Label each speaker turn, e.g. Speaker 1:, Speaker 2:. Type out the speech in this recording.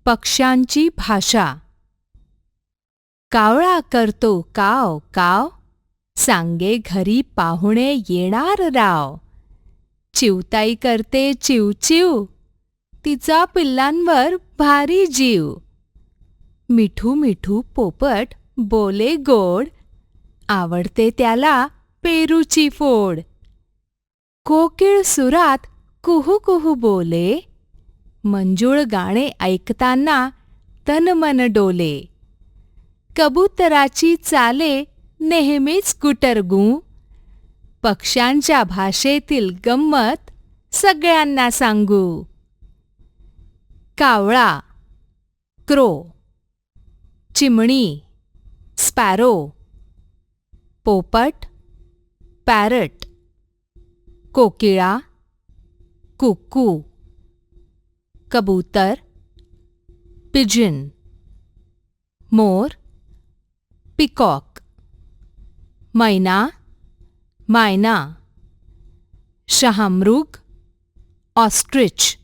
Speaker 1: पक्ष्यांची भाषा. कावळा करतो काव काव, सांगे घरी पाहुणे येणार राव. चिवताई करते चिवचिव, तिचा पिल्लांवर भारी जीव. मिठू मिठू पोपट बोले गोड, आवडते त्याला पेरूची फोड. कोकिळ सुरात कुहू कुहू बोले, मंजूळ गाणे ऐकताना तन मन डोले. कबुतराची चाले नेहमीच गुटरगू, पक्ष्यांच्या भाषेतील गंमत सगळ्यांना सांगू. कावळा क्रो, चिमणी स्पॅरो, पोपट पॅरट, कोकिळा कुकू, कबूतर पिजन, मोर पिकॉक, मैना मायना, शहामृग ऑस्ट्रिच.